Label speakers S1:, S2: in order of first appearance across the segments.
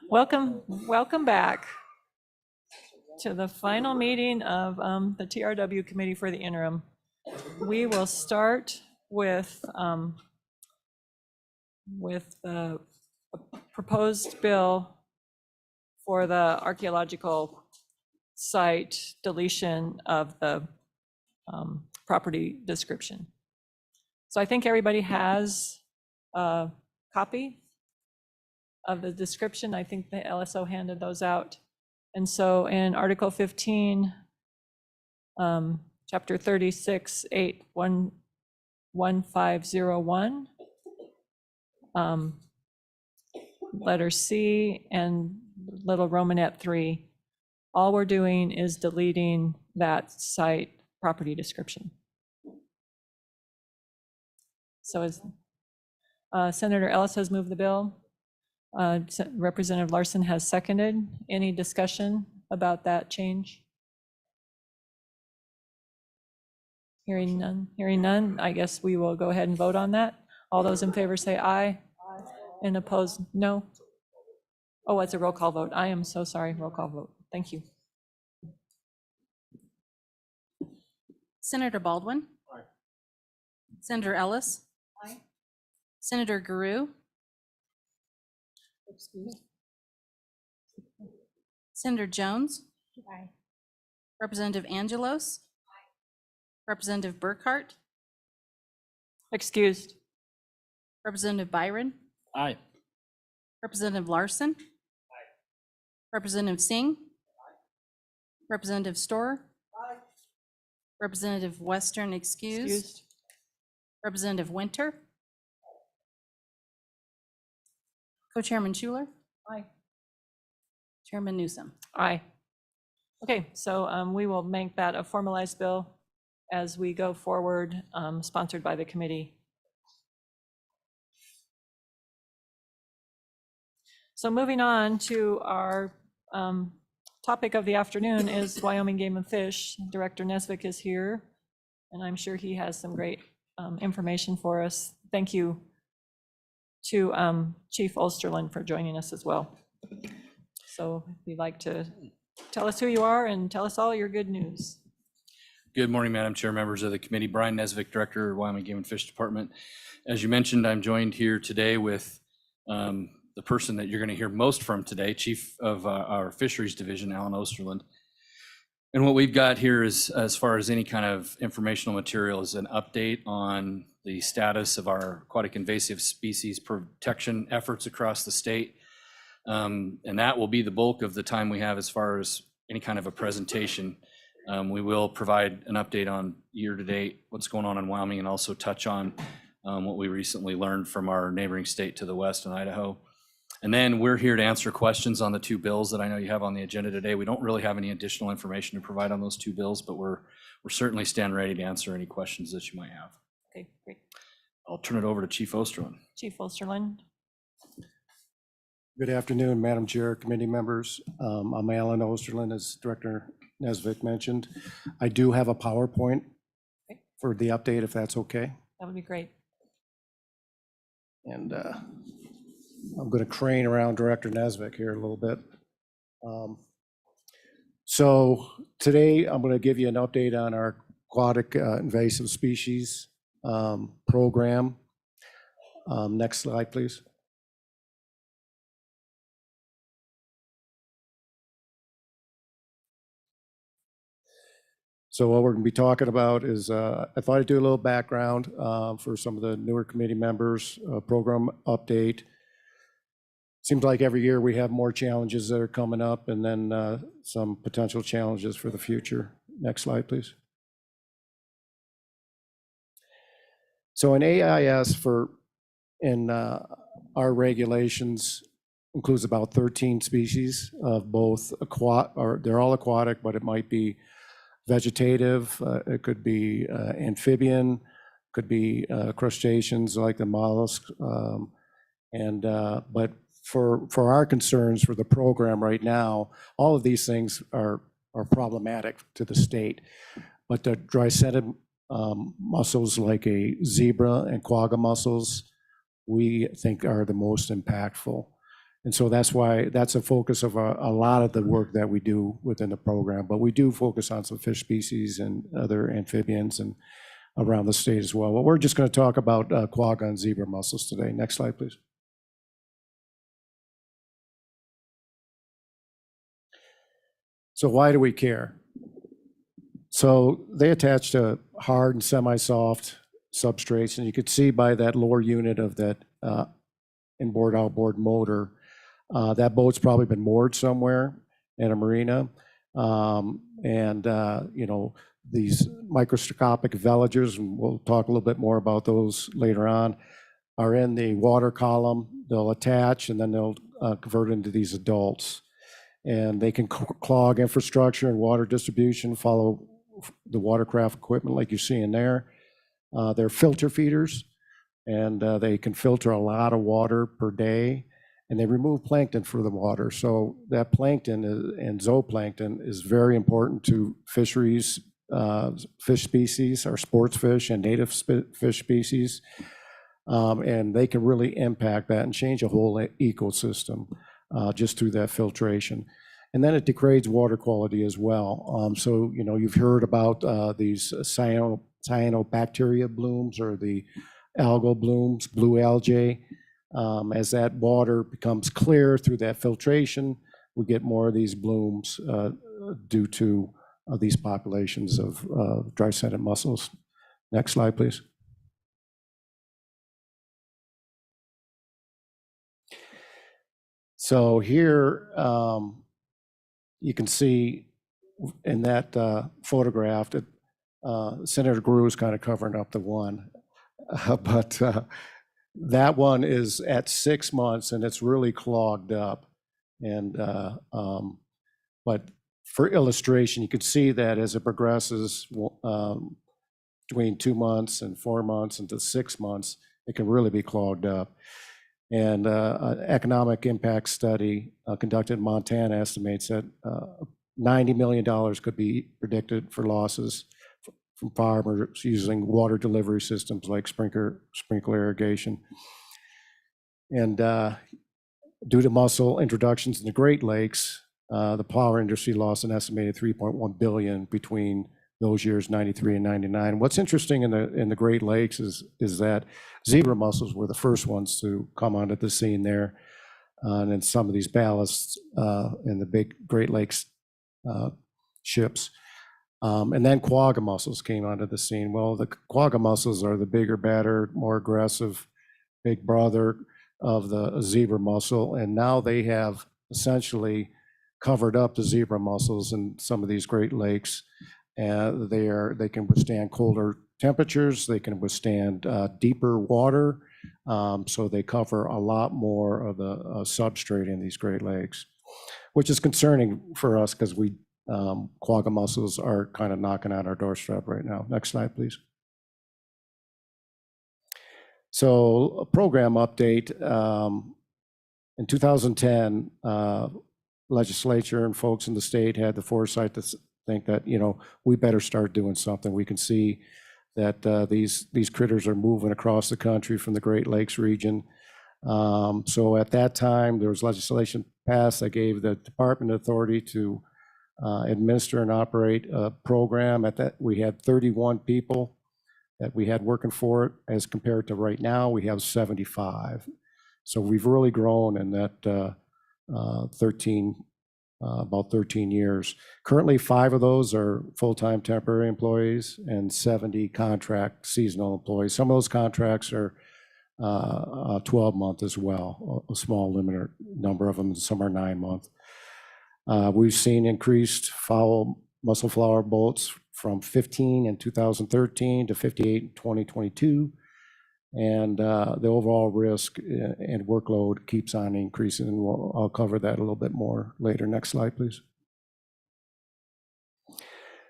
S1: Welcome back to the final meeting of the TRW Committee for the Interim. We will start with the proposed bill for the archaeological site deletion of the property description. So I think everybody has a copy of the description. I think the LSO handed those out. And so in Article 15, Chapter 36, 81501, letter C and little Romanet 3, all we're doing is deleting that site property description. So as Senator Ellis has moved the bill, Representative Larson has seconded. Any discussion about that change? Hearing none, I guess we will go ahead and vote on that. All those in favor say aye. Aye. And opposed, no. Oh, it's a roll call vote. I am so sorry, roll call vote. Thank you.
S2: Senator Baldwin. Aye. Senator Ellis. Aye. Senator Guru. Senator Jones. Aye. Representative Angelos. Aye. Representative Burkhart.
S1: Excused.
S2: Representative Byron.
S3: Aye.
S2: Representative Larson. Aye. Representative Singh. Aye. Representative Storer. Aye. Representative Western excused. Representative Winter. Co-Chairman Schuler. Aye. Chairman Newsom.
S1: Aye. Okay, so we will make that a formalized bill as we go forward, sponsored by the committee. So moving on to our topic of the afternoon is Wyoming Game and Fish. Director Nesvik is here, and I'm sure he has some great information for us. Thank you to Chief Osterlund for joining us as well. So if you'd like to tell us who you are and tell us all your good news.
S3: Good morning, Madam Chair, members of the committee. Brian Nesvik, Director, Wyoming Game and Fish Department. As you mentioned, I'm joined here today with the person that you're going to hear most from today, Chief of our Fisheries Division, Alan Osterlund. And what we've got here is, as far as any kind of informational material, is an update on the status of our aquatic invasive species protection efforts across the state. And that will be the bulk of the time we have as far as any kind of a presentation. We will provide an update on year-to-date, what's going on in Wyoming, and also touch on what we recently learned from our neighboring state to the west in Idaho. And then we're here to answer questions on the two bills that I know you have on the agenda today. We don't really have any additional information to provide on those two bills, but we're certainly stand ready to answer any questions that you might have.
S1: Okay, great.
S3: I'll turn it over to Chief Osterlund.
S1: Chief Osterlund.
S4: Good afternoon, Madam Chair, committee members. I'm Alan Osterlund, as Director Nesvik mentioned. I do have a PowerPoint for the update, if that's okay.
S1: That would be great.
S4: And I'm going to crane around Director Nesvik here a little bit. So today I'm going to give you an update on our aquatic invasive species program. Next slide, please. So what we're going to be talking about is, I thought I'd do a little background for some of the newer committee members, program update. Seems like every year we have more challenges that are coming up, and then some potential challenges for the future. Next slide, please. So in AIS in our regulations includes about 13 species of both they're all aquatic, but it might be vegetative, it could be amphibian, could be crustaceans like the mollusk, but for our concerns for the program right now, all of these things are problematic to the state. But the dry-scented mussels like a zebra and quagga mussels we think are the most impactful. And so that's why that's a focus of a lot of the work that we do within the program. But we do focus on some fish species and other amphibians and around the state as well. Well, we're just going to talk about quagga and zebra mussels today. Next slide, please. So why do we care? So they attach to hard and semi-soft substrates, and you could see by that lower unit of that inboard outboard motor, that boat's probably been moored somewhere in a marina. You know, these microscopic veligers, and we'll talk a little bit more about those later on, are in the water column. They'll attach and then they'll convert into these adults. And they can clog infrastructure and water distribution, follow the watercraft equipment like you're seeing there. They're filter feeders, and they can filter a lot of water per day, and they remove plankton from the water. So that plankton and zooplankton is very important to fisheries, fish species, our sports fish and native fish species. And they can really impact that and change a whole ecosystem just through that filtration. And then it degrades water quality as well. So, you know, you've heard about these cyanobacteria blooms or the algal blooms, blue algae. As that water becomes clear through that filtration, we get more of these blooms due to these populations of dry-scented mussels. Next slide, please. So here you can see in that photograph that Senator Grew is kind of covering up the one, but that one is at 6 months and it's really clogged up. And but for illustration, you can see that as it progresses between 2 months and 4 months into 6 months, it can really be clogged up. And an economic impact study conducted in Montana estimates that $90 million could be predicted for losses from farmers using water delivery systems like sprinkler irrigation. And due to mussel introductions in the Great Lakes, the power industry lost an estimated $3.1 billion between those years, 93 and 99. What's interesting in the Great Lakes is that zebra mussels were the first ones to come onto the scene there. And then some of these ballasts in the big Great Lakes ships. And then quagga mussels came onto the scene. Well, the quagga mussels are the bigger, badder, more aggressive big brother of the zebra mussel. And now they have essentially covered up the zebra mussels in some of these Great Lakes. And they can withstand colder temperatures. They can withstand deeper water. So they cover a lot more of the substrate in these Great Lakes, which is concerning for us because quagga mussels are kind of knocking on our doorstep right now. Next slide, please. So a program update. In 2010, legislature and folks in the state had the foresight to think that, you know, we better start doing something. We can see that these critters are moving across the country from the Great Lakes region. So at that time, there was legislation passed that gave the department authority to administer and operate a program. At that, we had 31 people that we had working for it, as compared to right now, we have 75. So we've really grown in that about 13 years. Currently, 5 of those are full-time temporary employees and 70 contract seasonal employees. Some of those contracts are 12-month as well, a small limited number of them, and some are 9-month. We've seen increased foul mussel-flower boats from 15 in 2013 to 58 in 2022. And the overall risk and workload keeps on increasing, and I'll cover that a little bit more later. Next slide, please.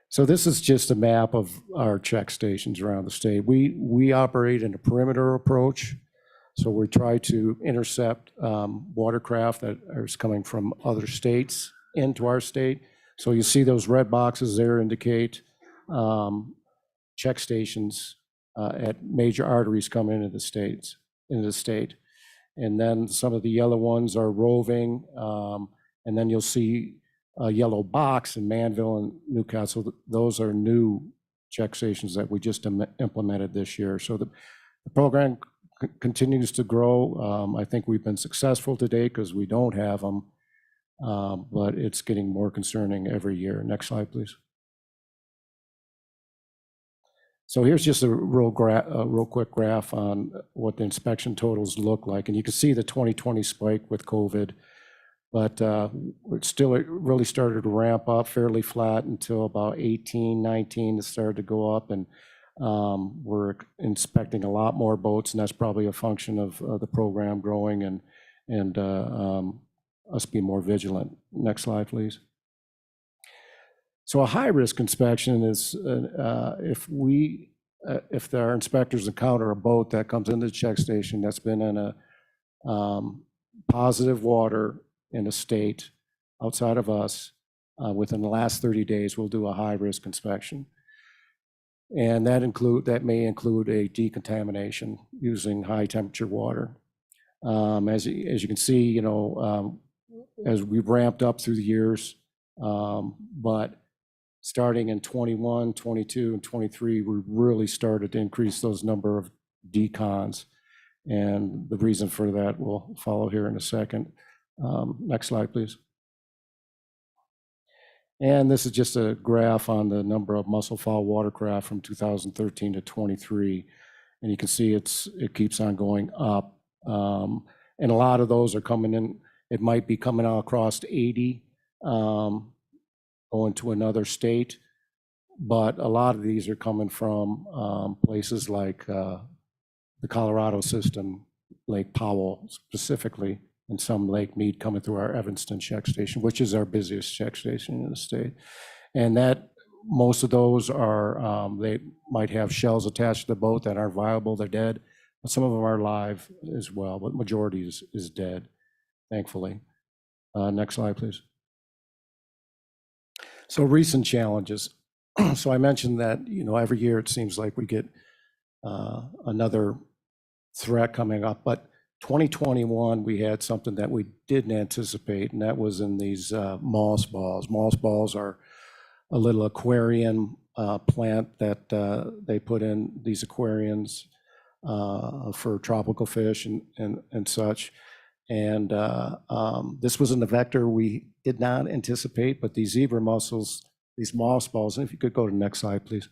S4: So this is just a map of our check stations around the state. We operate in a perimeter approach, so we try to intercept watercraft that is coming from other states into our state. So you see those red boxes there indicate check stations at major arteries coming into the states. in the state. And then some of the yellow ones are roving. And then you'll see a yellow box in Manville and Newcastle. Those are new check stations that we just implemented this year. So the program continues to grow. I think we've been successful today because we don't have them, but it's getting more concerning every year. Next slide, please. So here's just a real quick graph on what the inspection totals look like. And you can see the 2020 spike with COVID, but it really started to ramp up fairly flat until about 18, 19, it started to go up, and we're inspecting a lot more boats, and that's probably a function of the program growing and us being more vigilant. Next slide, please. So a high-risk inspection is if our inspectors encounter a boat that comes into the check station that's been in a positive water in a state outside of us within the last 30 days, we'll do a high-risk inspection. And that may include a decontamination using high-temperature water. As you can see, as we've ramped up through the years, but starting in 21, 22, and 23, we really started to increase those number of decons. And the reason for that will follow here in a second. Next slide, please. And this is just a graph on the number of mussel foul watercraft from 2013 to 23. And you can see it keeps on going up. And a lot of those are coming in. It might be coming out across 80, going to another state, but a lot of these are coming from places like the Colorado system, Lake Powell specifically, and some Lake Mead coming through our Evanston check station, which is our busiest check station in the state. And that most of those are, they might have shells attached to the boat that aren't viable, they're dead, but some of them are live as well, but majority is dead, thankfully. Next slide, please. So recent challenges. So I mentioned that, every year it seems like we get another threat coming up, but 2021, we had something that we didn't anticipate, and that was in these moss balls. Moss balls are a little aquarium plant that they put in these aquariums for tropical fish and such. And this was in the vector we did not anticipate, but these zebra mussels, these moss balls, and if you could go to the next slide, please.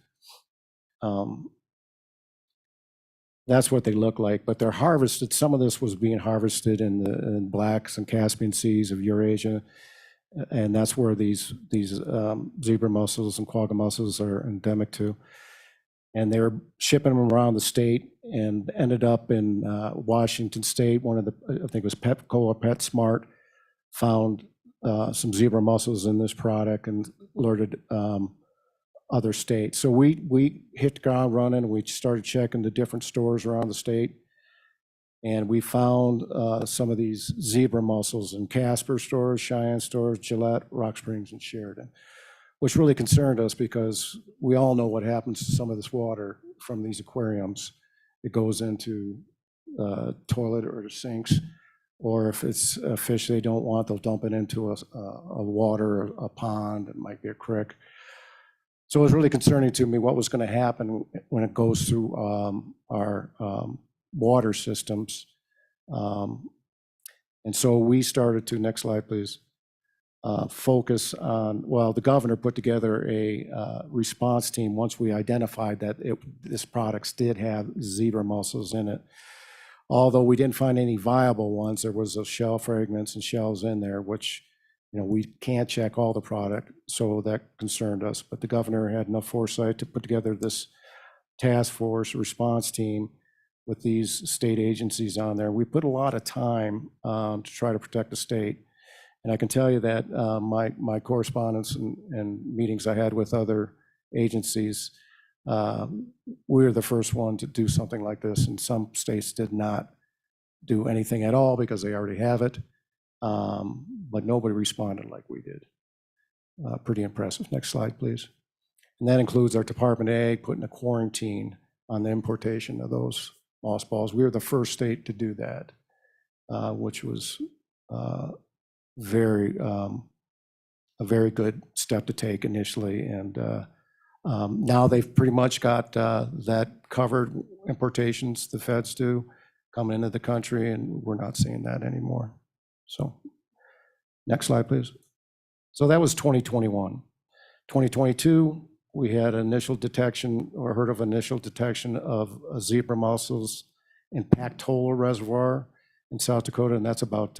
S4: That's what they look like, but they're harvested. Some of this was being harvested in Blacks and Caspian Seas of Eurasia, and that's where these zebra mussels and quagga mussels are endemic to. And they were shipping them around the state and ended up in Washington State. One of the, I think it was Petco or PetSmart, found some zebra mussels in this product and alerted other states. So we hit the ground running, and we started checking the different stores around the state. And we found some of these zebra mussels in Casper stores, Cheyenne stores, Gillette, Rock Springs, and Sheridan, which really concerned us because we all know what happens to some of this water from these aquariums. It goes into toilet or the sinks, or if it's a fish they don't want, they'll dump it into a water, a pond, it might be a creek. So it was really concerning to me what was going to happen when it goes through our water systems. And so we started to, next slide, please, focus on, well, the governor put together a response team once we identified that this products did have zebra mussels in it. Although we didn't find any viable ones, there was shell fragments and shells in there, which we can't check all the product, so that concerned us. But the governor had enough foresight to put together this task force response team with these state agencies on there. We put a lot of time to try to protect the state. And I can tell you that my correspondence and meetings I had with other agencies, we were the first one to do something like this, and some states did not do anything at all because they already have it. But nobody responded like we did. Pretty impressive. Next slide, please. And that includes our Department of Ag putting a quarantine on the importation of those mothballs. We were the first state to do that, which was very a very good step to take initially. And now they've pretty much got that covered, importations, the feds do, coming into the country, and we're not seeing that anymore. So next slide, please. So that was 2021. 2022, we had initial detection, or heard of initial detection of zebra mussels in Pactola Reservoir in South Dakota, and that's about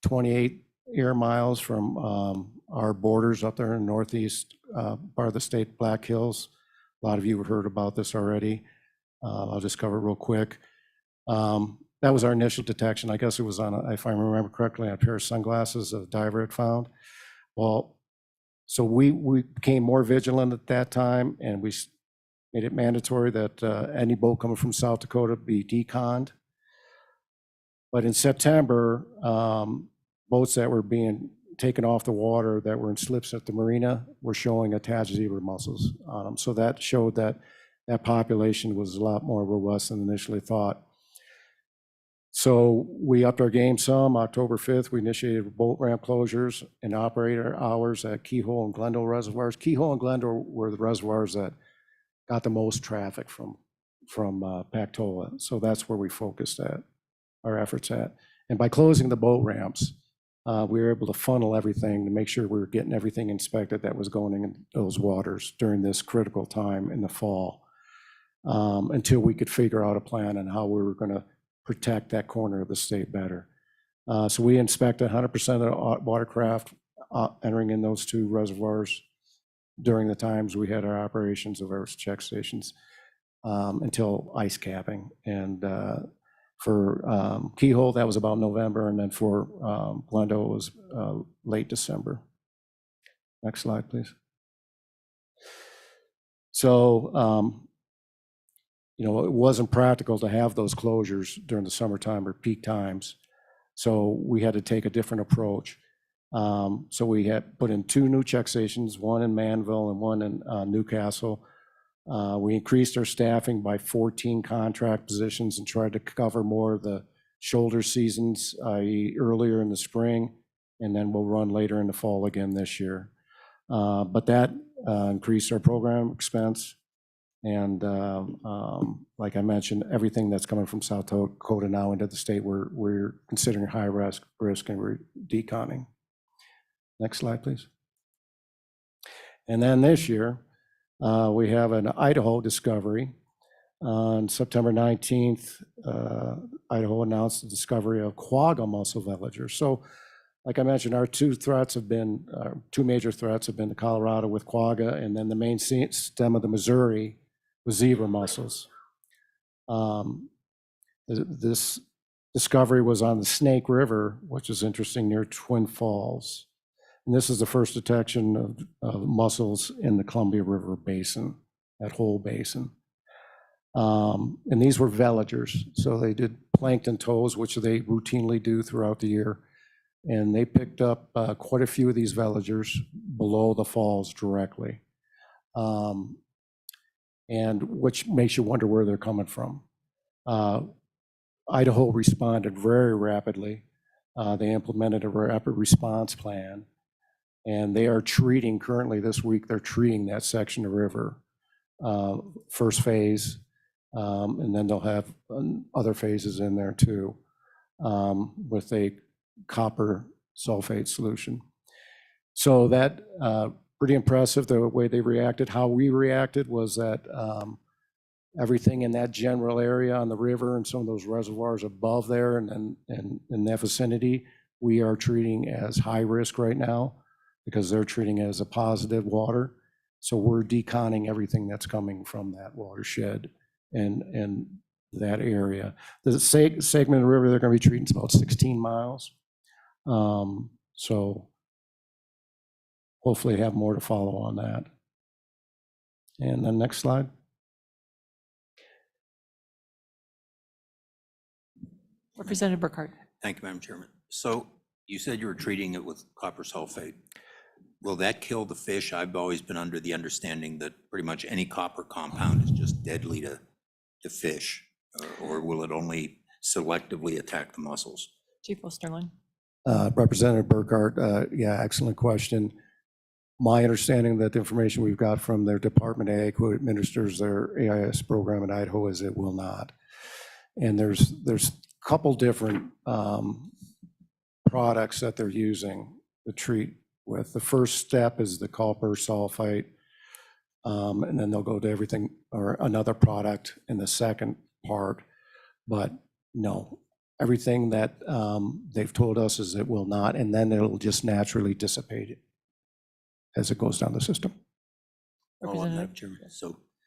S4: 28 air miles from our borders up there in the northeast part of the state, Black Hills. A lot of you have heard about this already. I'll just cover it real quick. That was our initial detection. I guess it was on, if I remember correctly, a pair of sunglasses a diver had found. Well, so we became more vigilant at that time, and we made it mandatory that any boat coming from South Dakota be deconned. But in September, boats that were being taken off the water that were in slips at the marina were showing attached zebra mussels on them. So that showed that that population was a lot more robust than initially thought. So we upped our game some. October 5th, we initiated boat ramp closures and operator hours at Keyhole and Glendale reservoirs. Keyhole and Glendale were the reservoirs that got the most traffic from Pactola. So that's where we focused our efforts at. And by closing the boat ramps, we were able to funnel everything to make sure we were getting everything inspected that was going in those waters during this critical time in the fall, until we could figure out a plan on how we were going to protect that corner of the state better. So we inspected 100% of the watercraft entering in those two reservoirs during the times we had our operations of our check stations until ice capping. And for Keyhole, that was about November, and then for Glendale, it was late December. Next slide, please. So, you know, it wasn't practical to have those closures during the summertime or peak times. So we had to take a different approach. So we had put in 2 new check stations, one in Manville and one in Newcastle. We increased our staffing by 14 contract positions and tried to cover more of the shoulder seasons, i.e. earlier in the spring, and then we'll run later in the fall again this year. But that increased our program expense. And like I mentioned, everything that's coming from South Dakota now into the state, we're considering high risk, and we're deconning. Next slide, please. And then this year, we have an Idaho discovery. On September 19th, Idaho announced the discovery of quagga mussel villagers. So, like I mentioned, our two major threats have been the Colorado with quagga, and then the main stem of the Missouri with zebra mussels. This discovery was on the Snake River, which is interesting, near Twin Falls. And this is the first detection of mussels in the Columbia River Basin, that whole basin. And these were veligers. So they did plankton tows, which they routinely do throughout the year. And they picked up quite a few of these veligers below the falls directly. And which makes you wonder where they're coming from. Idaho responded very rapidly. They implemented a rapid response plan. And they are treating, currently this week, they're treating that section of river, first phase, and then they'll have other phases in there too, with a copper sulfate solution. So that, pretty impressive, the way they reacted. How we reacted was that everything in that general area on the river and some of those reservoirs above there and in that vicinity, we are treating as high risk right now, because they're treating it as a positive water. So we're deconning everything that's coming from that watershed and that area. The segment of the river they're going to be treating is about 16 miles. So hopefully have more to follow on that. And then next slide.
S1: Representative Burkhardt.
S5: Thank you, Madam Chairman. So you said you were treating it with copper sulfate. Will that kill the fish? I've always been under the understanding that pretty much any copper compound is just deadly to fish. Or will it only selectively attack the mussels?
S1: Chief Osterlin.
S4: Representative Burkhart, yeah, excellent question. My understanding that the information we've got from their Department of Ag, who administers their AIS program in Idaho, is it will not. And there's a couple different products that they're using to treat with. The first step is the copper sulfite, and then they'll go to everything or another product in the second part. But no, everything that they've told us is it will not, and then it'll just naturally dissipate it as it goes down the system.
S5: All on that,
S1: Representative.
S5: Chairman.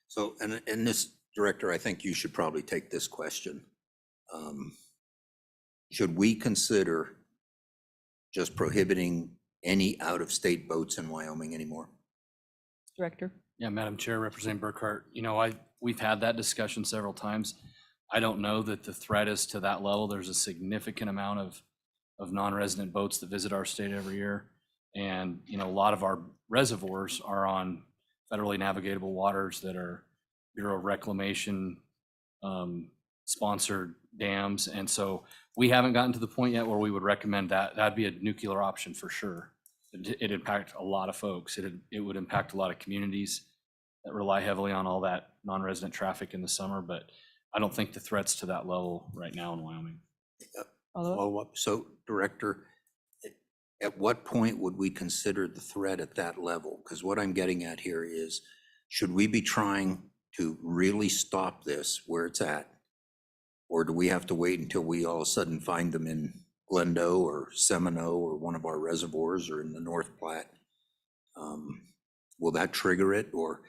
S5: So, and this, Director, I think you should probably take this question. Should we consider just prohibiting any out-of-state boats in Wyoming anymore?
S1: Director.
S3: Yeah, Madam Chair, Representative Burkhart, we've had that discussion several times. I don't know that the threat is to that level. There's a significant amount of non-resident boats that visit our state every year. And, a lot of our reservoirs are on federally navigatable waters that are Bureau of Reclamation sponsored dams. And so we haven't gotten to the point yet where we would recommend that. That'd be a nuclear option for sure. It'd impact a lot of folks. It would impact a lot of communities that rely heavily on all that non-resident traffic in the summer, but I don't think the threat's to that level right now in Wyoming.
S1: Follow up.
S5: Follow up. So, Director, at what point would we consider the threat at that level? Because what I'm getting at here is, should we be trying to really stop this where it's at? Or do we have to wait until we all of a sudden find them in Glendo or Seminole or one of our reservoirs or in the North Platte? Will that trigger it? Or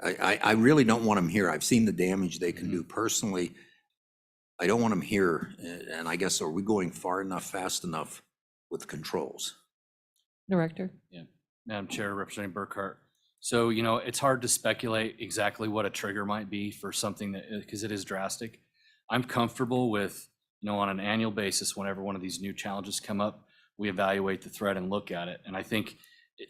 S5: I really don't want them here. I've seen the damage they can do personally. I don't want them here. And I guess, are we going far enough, fast enough with controls?
S1: Director.
S3: Yeah, Madam Chair, Representative Burkhart. So, it's hard to speculate exactly what a trigger might be for something that, because it is drastic. I'm comfortable with, on an annual basis, whenever one of these new challenges come up, we evaluate the threat and look at it. And I think,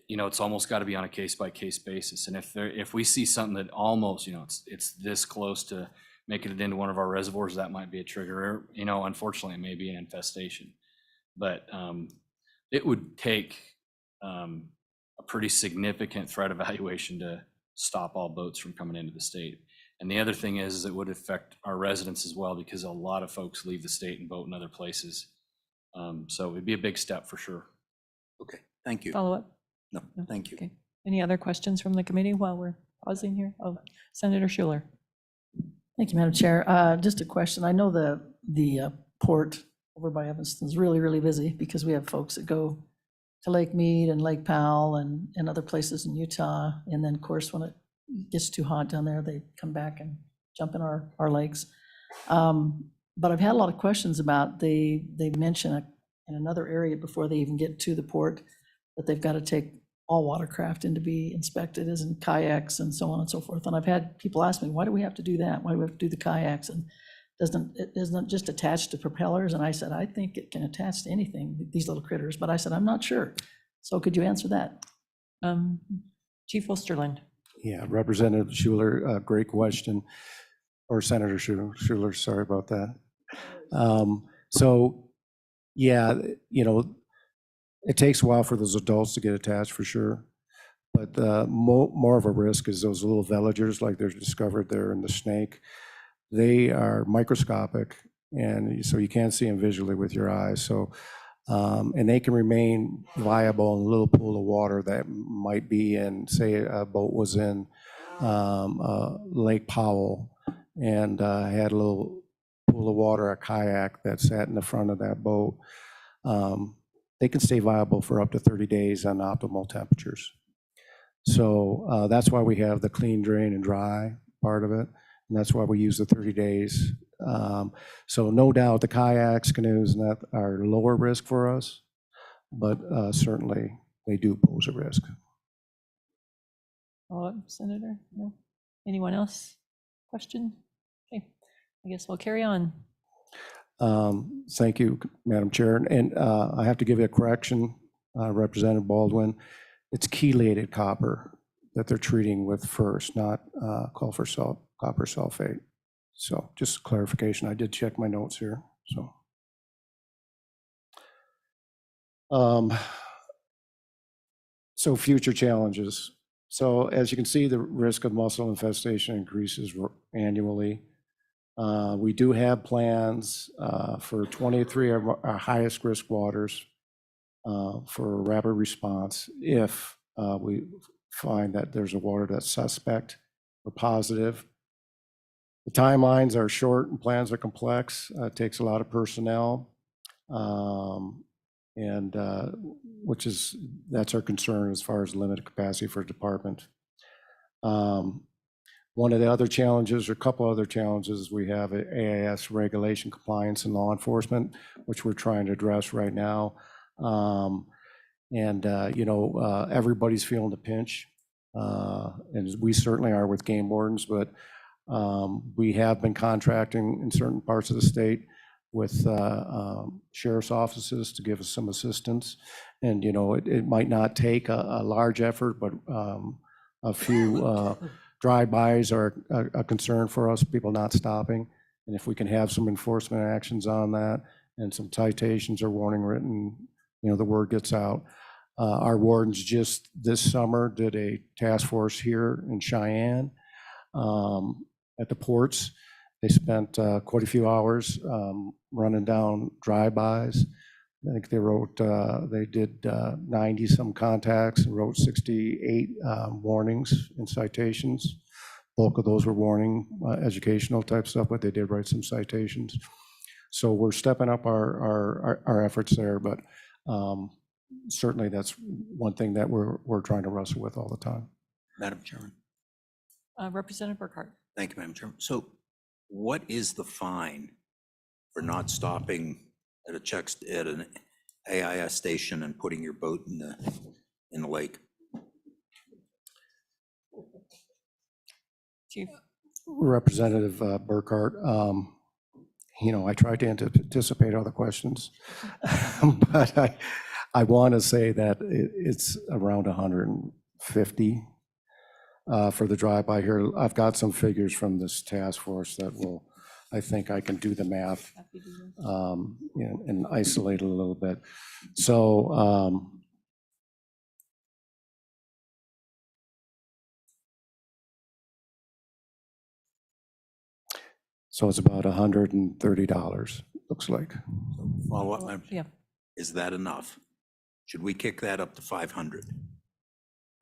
S3: it's almost got to be on a case-by-case basis. And if we see something that almost, it's this close to making it into one of our reservoirs, that might be a trigger. Unfortunately, it may be an infestation. But it would take a pretty significant threat evaluation to stop all boats from coming into the state. And the other thing is it would affect our residents as well, because a lot of folks leave the state and boat in other places. So it'd be a big step for sure.
S5: Okay, thank you.
S1: Follow up.
S5: No, thank you.
S1: Okay. Any other questions from the committee while we're pausing here? Oh, Senator Schuler.
S6: Thank you, Madam Chair. Just a question. I know the port over by Evanston is really, really busy because we have folks that go to Lake Mead and Lake Powell and other places in Utah. And then, of course, when it gets too hot down there, they come back and jump in our lakes. But I've had a lot of questions about, they mention in another area before they even get to the port that they've got to take all watercraft in to be inspected, as in kayaks and so on and so forth. And I've had people ask me, why do we have to do that? Why do we have to do the kayaks? And it isn't just attached to propellers? And I said, I think it can attach to anything, these little critters, but I said, I'm not sure. So could you answer that?
S1: Chief Osterlin.
S4: Yeah, Representative Schuler, great question. Or Senator Schuler, sorry about that. So, yeah, it takes a while for those adults to get attached for sure. But more of a risk is those little veligers like they're discovered there in the snake. They are microscopic, and so you can't see them visually with your eyes. So, and they can remain viable in a little pool of water that might be in, say, a boat was in Lake Powell and had a little pool of water, a kayak that sat in the front of that boat. They can stay viable for up to 30 days on optimal temperatures. So that's why we have the clean, drain, and dry part of it. And that's why we use the 30 days. So no doubt the kayaks, canoes, and that are lower risk for us, but certainly they do pose a risk.
S1: Follow up, Senator? No? Anyone else? Question? Okay, I guess we'll carry on.
S4: Thank you, Madam Chair. And I have to give you a correction, Representative Baldwin. It's chelated copper that they're treating with first, not copper sulfate. So just clarification, I did check my notes here, so. So future challenges. So as you can see, the risk of mussel infestation increases annually. We do have plans for 23 of our highest risk waters for rapid response if we find that there's a water that's suspect or positive. The timelines are short and plans are complex. It takes a lot of personnel, and that's our concern as far as limited capacity for department. One of the other challenges, or a couple other challenges, we have AIS regulation compliance and law enforcement, which we're trying to address right now. Everybody's feeling the pinch, and we certainly are with game wardens, but we have been contracting in certain parts of the state with sheriff's offices to give us some assistance. And, it might not take a large effort, but a few drive-bys are a concern for us, people not stopping. And if we can have some enforcement actions on that and some citations or warning written, the word gets out. Our wardens just this summer did a task force here in Cheyenne at the ports. They spent quite a few hours running down drive-bys. I think they did 90 some contacts and wrote 68 warnings and citations. Bulk of those were warning, educational type stuff, but they did write some citations. So we're stepping up our efforts there, but certainly that's one thing that we're trying to wrestle with all the time.
S5: Madam Chairman.
S1: Representative Burkhart.
S5: Thank you, Madam Chairman. So what is the fine for not stopping at an AIS station and putting your boat in the lake?
S1: Chief.
S4: Representative Burkhart, I tried to anticipate all the questions, but I want to say that it's around 150 for the drive-by here. I've got some figures from this task force that I think I can do the math and isolate it a little bit. So it's about $130, looks like.
S5: Follow up, Madam.
S1: Yeah.
S5: Is that enough? Should we kick that up to 500?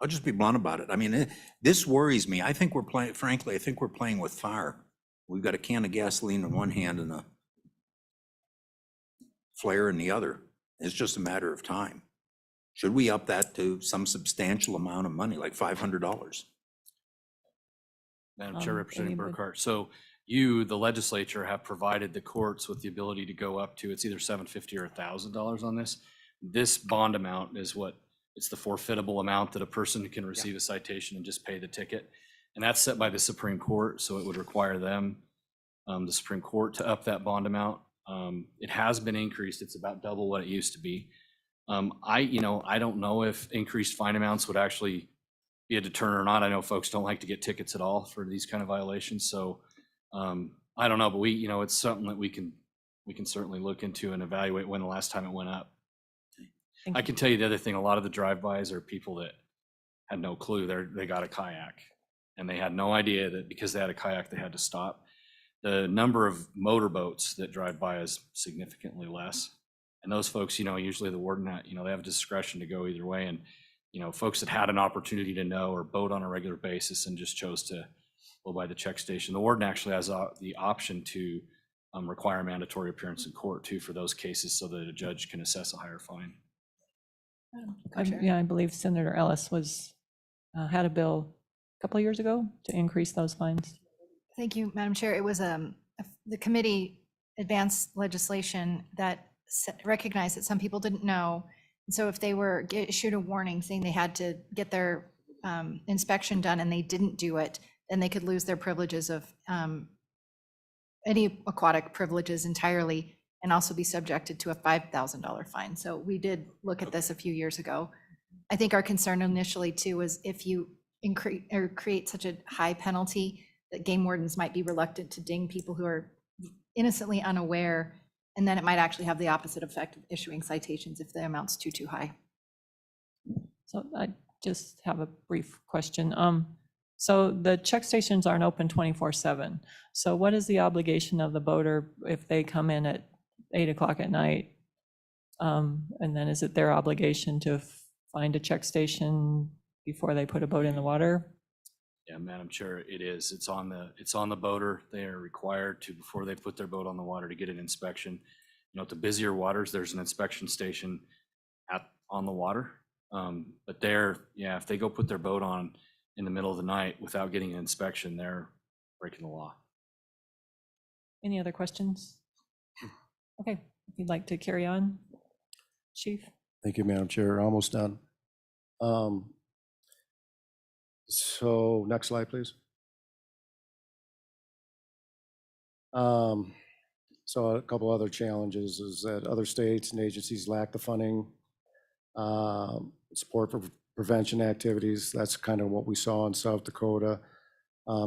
S5: I'll just be blunt about it. I mean, this worries me. I think we're playing with fire. We've got a can of gasoline in one hand and a flare in the other. It's just a matter of time. Should we up that to some substantial amount of money, like $500?
S3: Madam Chair, Representative
S1: anybody?
S3: Burkhart. So you, the legislature, have provided the courts with the ability to go up to, it's either $750 or $1,000 on this. This bond amount is it's the forfeitable amount that a person can receive a citation and just pay the ticket. And that's set by the Supreme Court, so it would require them, the Supreme Court, to up that bond amount. It has been increased. It's about double what it used to be. I don't know if increased fine amounts would actually be a deterrent or not. I know folks don't like to get tickets at all for these kind of violations. So I don't know, but it's something that we can certainly look into and evaluate when the last time it went up. I can tell you the other thing, a lot of the drive-bys are people that had no clue they got a kayak and they had no idea that because they had a kayak, they had to stop. The number of motorboats that drive by is significantly less. And those folks, usually the warden, they have discretion to go either way. And, folks that had an opportunity to know or boat on a regular basis and just chose to go by the check station. The warden actually has the option to require mandatory appearance in court too for those cases so that a judge can assess a higher fine.
S1: I believe Senator Ellis had a bill a couple of years ago to increase those fines.
S7: Thank you, Madam Chair. It was the committee advanced legislation that recognized that some people didn't know. And so if they were issued a warning saying they had to get their inspection done and they didn't do it, then they could lose their privileges of any aquatic privileges entirely and also be subjected to a $5,000 fine. So we did look at this a few years ago. I think our concern initially too was if you increase or create such a high penalty, that game wardens might be reluctant to ding people who are innocently unaware, and then it might actually have the opposite effect of issuing citations if the amount's too high.
S1: So I just have a brief question. So the check stations aren't open 24/7. So what is the obligation of the boater if they come in at 8 o'clock at night? And then is it their obligation to find a check station before they put a boat in the water?
S3: Yeah, Madam Chair, it is. It's on the boater. They are required to, before they put their boat on the water, to get an inspection. You know, at the busier waters, there's an inspection station on the water. But if they go put their boat on in the middle of the night without getting an inspection, they're breaking the law.
S1: Any other questions? Okay, if you'd like to carry on, Chief.
S4: Thank you, Madam Chair. Almost done. So next slide, please. So a couple other challenges is that other states and agencies lack the funding, support for prevention activities. That's kind of what we saw in South Dakota.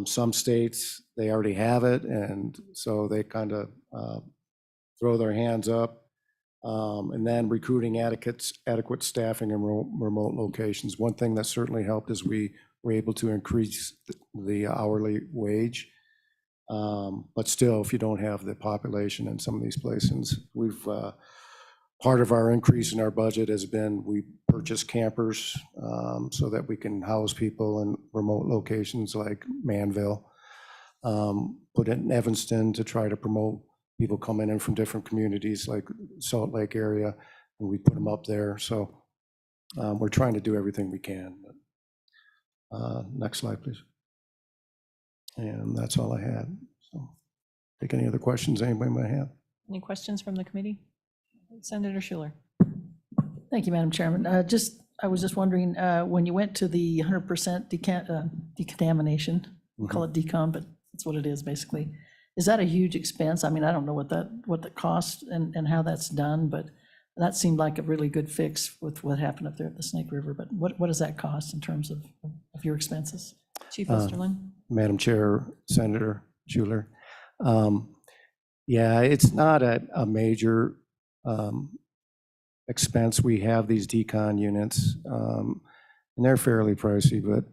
S4: Some states, they already have it, and so they kind of throw their hands up. And then recruiting adequate staffing in remote locations. One thing that certainly helped is we were able to increase the hourly wage. But still, if you don't have the population in some of these places, part of our increase in our budget has been we purchase campers so that we can house people in remote locations like Manville. Put it in Evanston to try to promote people coming in from different communities like Salt Lake area, and we put them up there. So we're trying to do everything we can. Next slide, please. And that's all I had. So take any other questions anybody might have.
S1: Any questions from the committee? Senator Schuler.
S6: Thank you, Madam Chairman. I was just wondering, when you went to the 100% decontamination, we call it decon, but that's what it is basically. Is that a huge expense? I mean, I don't know what that costs and how that's done, but that seemed like a really good fix with what happened up there at the Snake River. But what does that cost in terms of your expenses?
S1: Chief Osterlin.
S4: Madam Chair, Senator Schuler. Yeah, it's not a major expense. We have these decon units, and they're fairly pricey, but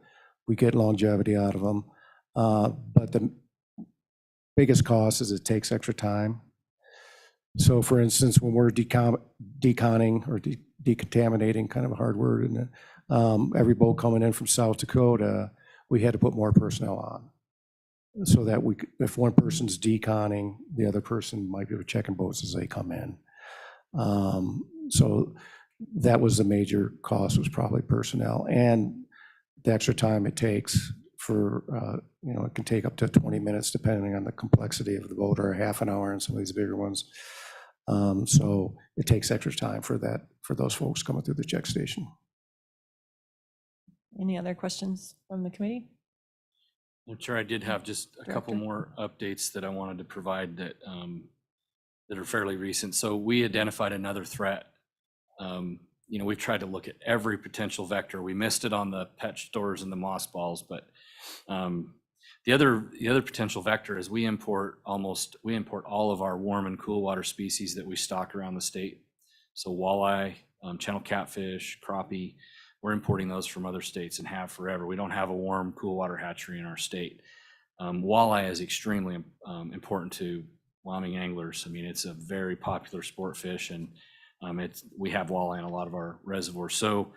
S4: we get longevity out of them. But the biggest cost is it takes extra time. So for instance, when we're deconning or decontaminating, kind of a hard word, isn't it? Every boat coming in from South Dakota, we had to put more personnel on so that if one person's deconning, the other person might be checking boats as they come in. So that was the major cost, was probably personnel and the extra time it takes for, it can take up to 20 minutes depending on the complexity of the boat, or a half an hour in some of these bigger ones. So it takes extra time for those folks coming through the check station.
S1: Any other questions from the committee?
S3: I'm sure I did have just a couple
S1: Director?
S3: more updates that I wanted to provide that are fairly recent. So we identified another threat. We've tried to look at every potential vector. We missed it on the pet stores and the moss balls, but the other potential vector is we import all of our warm and cool water species that we stock around the state. So walleye, channel catfish, crappie, we're importing those from other states and have forever. We don't have a warm, cool water hatchery in our state. Walleye is extremely important to Wyoming anglers. I mean, it's a very popular sport fish, and we have walleye in a lot of our reservoirs. So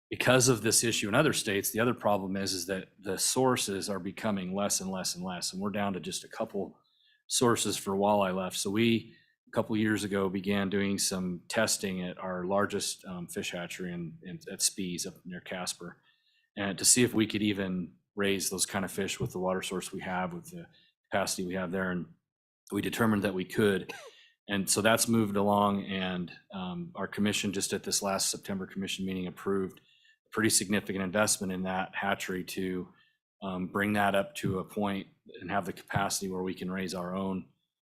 S3: because of this issue in other states, the other problem is that the sources are becoming less and less and less, and we're down to just a couple sources for walleye left. So we, a couple of years ago, began doing some testing at our largest fish hatchery at Spees up near Casper, and to see if we could even raise those kind of fish with the water source we have, with the capacity we have there. And we determined that we could. And so that's moved along, and our commission just at this last September commission meeting approved a pretty significant investment in that hatchery to bring that up to a point and have the capacity where we can raise our own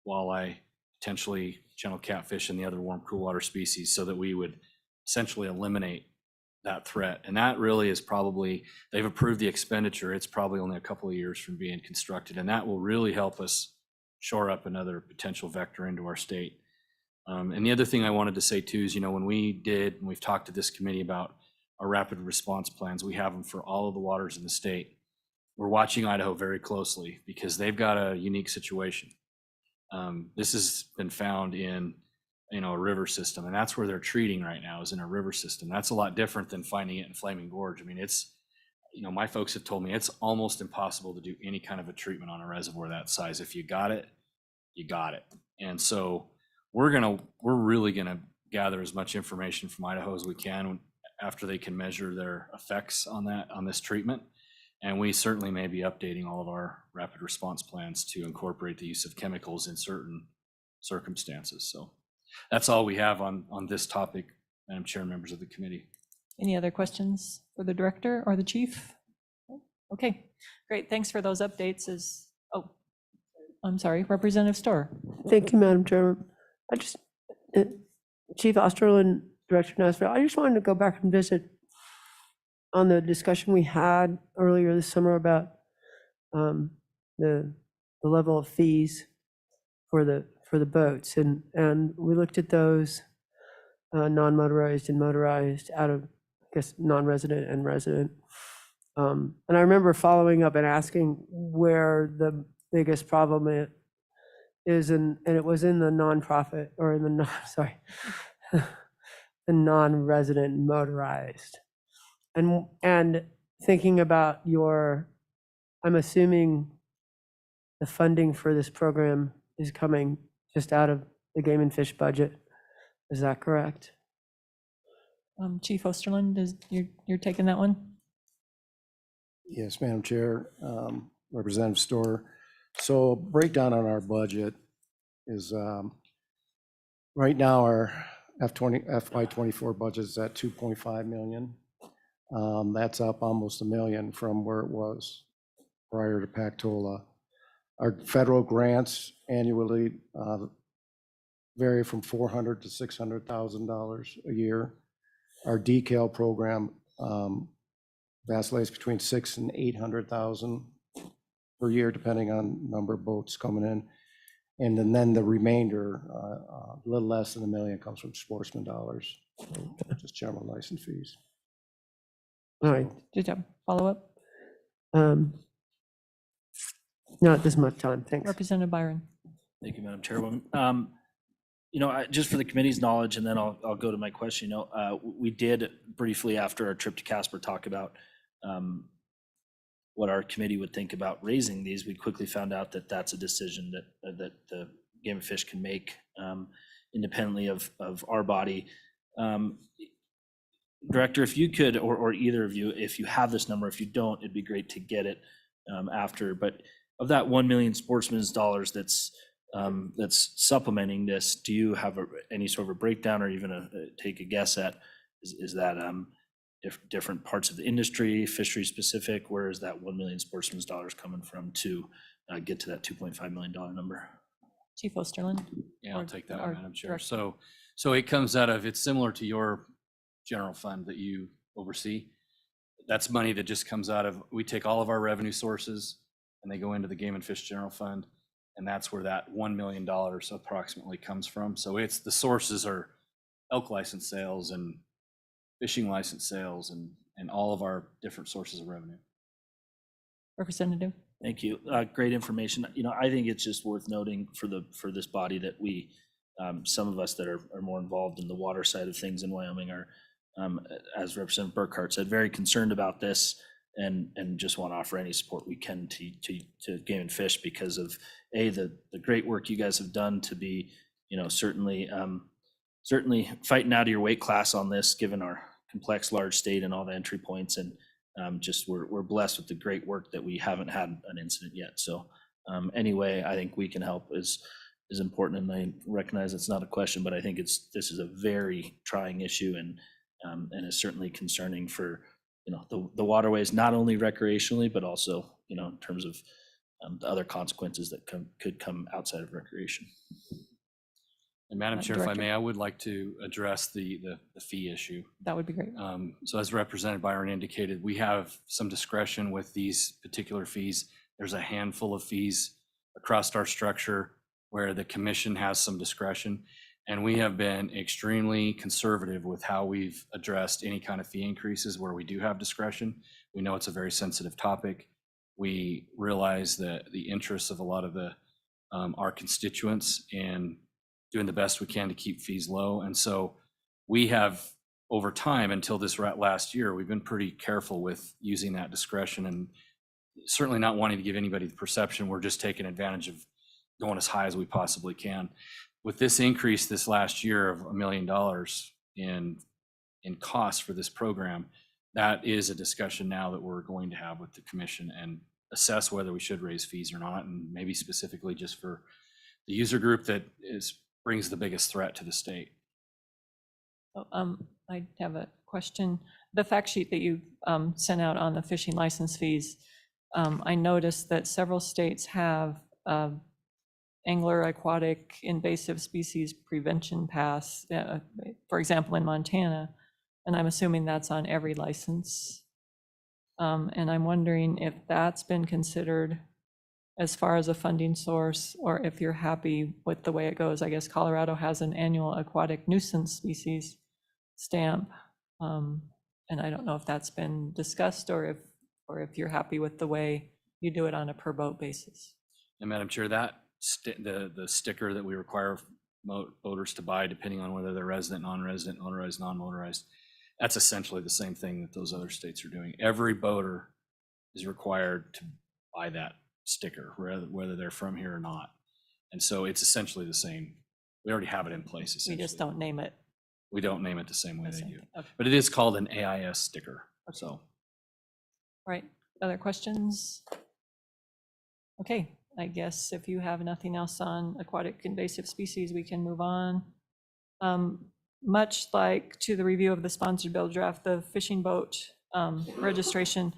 S3: walleye, potentially channel catfish and the other warm cool water species, so that we would essentially eliminate that threat. And that really is probably, they've approved the expenditure. It's probably only a couple of years from being constructed. And that will really help us shore up another potential vector into our state. And the other thing I wanted to say too is, when and we've talked to this committee about our rapid response plans, we have them for all of the waters in the state. We're watching Idaho very closely because they've got a unique situation. This has been found in, a river system, and that's where they're treating right now, is in a river system. That's a lot different than finding it in Flaming Gorge. I mean, it's, my folks have told me it's almost impossible to do any kind of a treatment on a reservoir that size. If you got it, you got it. And so we're really gonna gather as much information from Idaho as we can after they can measure their effects on this treatment. And we certainly may be updating all of our rapid response plans to incorporate the use of chemicals in certain circumstances. So that's all we have on this topic, Madam Chair, members of the committee.
S1: Any other questions for the director or the chief? Okay, great. Thanks for those updates. I'm sorry, Representative Storr.
S8: Thank you, Madam Chairman. Chief Osterlin, Director Nesbitt, I just wanted to go back and visit on the discussion we had earlier this summer about the level of fees for the boats. And we looked at those non-motorized and motorized out of, I guess, non-resident and resident. And I remember following up and asking where the biggest problem is, and it was in the nonprofit, or in the the non-resident motorized. And thinking about I'm assuming the funding for this program is coming just out of the Game and Fish budget. Is that correct?
S1: Chief Osterlin, you're taking that one?
S4: Yes, Madam Chair, Representative Storr. So breakdown on our budget is, right now our FY24 budget is at 2.5 million. That's up almost $1 million from where it was prior to PACTOLA. Our federal grants annually vary from $400,000 to $600,000 a year. Our decal program vacillates between $600,000 and $800,000 per year, depending on number of boats coming in. And then the remainder, a little less than $1 million, comes from sportsman dollars, just general license fees.
S8: All right.
S1: Did you have follow up?
S8: Not this much time, thanks.
S1: Representative Byron.
S9: Thank you, Madam Chairwoman. Just for the committee's knowledge, and then I'll go to my question. We did briefly after our trip to Casper talk about what our committee would think about raising these. We quickly found out that that's a decision that the Game and Fish can make independently of our body. Director, if you could, or either of you, if you have this number, if you don't, it'd be great to get it after. But of that 1 million sportsman's dollars that's supplementing this, do you have any sort of a breakdown, or even take a guess at, is that different parts of the industry, fishery specific? Where is that 1 million sportsman's dollars coming from to get to that $2.5 million number?
S1: Chief Osterlin.
S3: Yeah, I'll
S1: Or-
S3: take that
S1: or
S3: one, Madam Chair.
S1: Director.
S3: So it comes out of, it's similar to your general fund that you oversee. That's money that just comes out of, we take all of our revenue sources and they go into the Game and Fish General Fund. And that's where that $1 million approximately comes from. So it's, the sources are elk license sales and fishing license sales and all of our different sources of revenue.
S1: Representative.
S9: Thank you. Great information. I think it's just worth noting for this body that we, some of us that are more involved in the water side of things in Wyoming are, as Representative Burkhart said, very concerned about this, and just want to offer any support we can to Game and Fish because of the great work you guys have done to be, certainly fighting out of your weight class on this, given our complex large state and all the entry points, and just we're blessed with the great work that we haven't had an incident yet. So anyway, I think we can help is important, and I recognize it's not a question, but I think this is a very trying issue, and is certainly concerning for the waterways, not only recreationally, but also in terms of the other consequences that could come outside of recreation.
S3: And Madam
S1: Madam
S3: Chair, if I
S1: Director.
S3: may, I would like to address the fee issue.
S1: That would be great.
S3: So as Representative Byron indicated, we have some discretion with these particular fees. There's a handful of fees across our structure where the commission has some discretion. And we have been extremely conservative with how we've addressed any kind of fee increases where we do have discretion. We know it's a very sensitive topic. We realize that the interests of a lot of our constituents in doing the best we can to keep fees low. And so we have, over time, until this last year, we've been pretty careful with using that discretion and certainly not wanting to give anybody the perception we're just taking advantage of going as high as we possibly can. With this increase this last year of $1 million in costs for this program, that is a discussion now that we're going to have with the commission and assess whether we should raise fees or not, and maybe specifically just for the user group that brings the biggest threat to the state.
S1: I have a question. The fact sheet that you sent out on the fishing license fees, I noticed that several states have angler aquatic invasive species prevention pass, for example, in Montana, and I'm assuming that's on every license. And I'm wondering if that's been considered as far as a funding source, or if you're happy with the way it goes. I guess Colorado has an annual aquatic nuisance species stamp. And I don't know if that's been discussed or if you're happy with the way you do it on a per boat basis.
S3: And Madam Chair, that the sticker that we require boaters to buy, depending on whether they're resident, non-resident, motorized, non-motorized, that's essentially the same thing that those other states are doing. Every boater is required to buy that sticker, whether they're from here or not. And so it's essentially the same. We already have it in place,
S1: We
S3: essentially.
S1: just don't name it.
S3: We don't name it the same way
S1: the
S3: they
S1: same
S3: do.
S1: thing. Okay.
S3: But it is called an AIS sticker, so.
S1: All right, other questions? Okay, I guess if you have nothing else on aquatic invasive species, we can move on. Much like to the review of the sponsored bill draft, the fishing boat registration,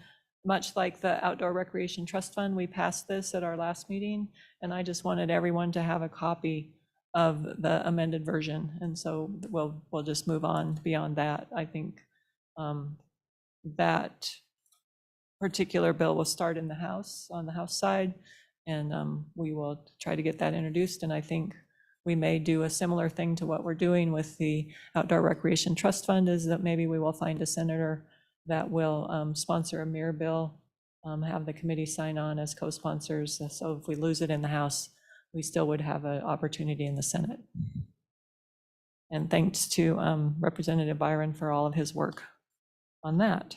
S1: much like the Outdoor Recreation Trust Fund, we passed this at our last meeting, and I just wanted everyone to have a copy of the amended version. And so we'll just move on beyond that. I think that particular bill will start in the House, on the House side, and we will try to get that introduced. And I think we may do a similar thing to what we're doing with the Outdoor Recreation Trust Fund, is that maybe we will find a senator that will sponsor a mirror bill, have the committee sign on as co-sponsors. So if we lose it in the House, we still would have an opportunity in the Senate. And thanks to Representative Byron for all of his work on that.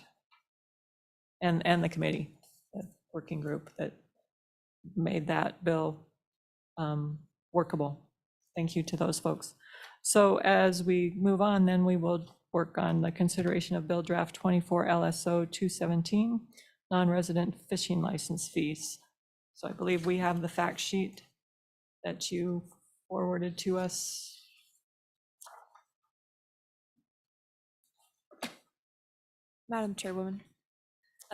S1: And the committee, the working group that made that bill workable. Thank you to those folks. So as we move on, then we will work on the consideration of Bill Draft 24 LSO 217, non-resident fishing license fees. So I believe we have the fact sheet that you forwarded to us.
S10: Madam Chairwoman,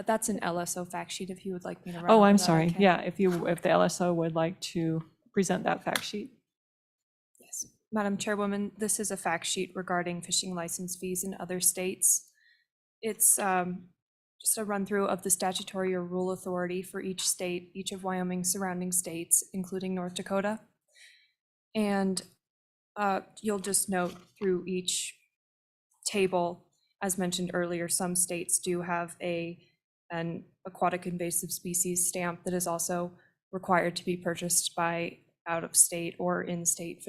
S10: that's an LSO fact sheet if you would like me to run.
S1: Oh,
S10: over
S1: I'm
S10: that, I
S1: sorry.
S10: can.
S1: Yeah, if the LSO would like to present that fact sheet.
S10: Yes. Madam Chairwoman, this is a fact sheet regarding fishing license fees in other states. It's just a run through of the statutory or rule authority for each state, each of Wyoming's surrounding states, including North Dakota. And you'll just note through each table, as mentioned earlier, some states do have an aquatic invasive species stamp that is also required to be purchased by out-of-state or in-state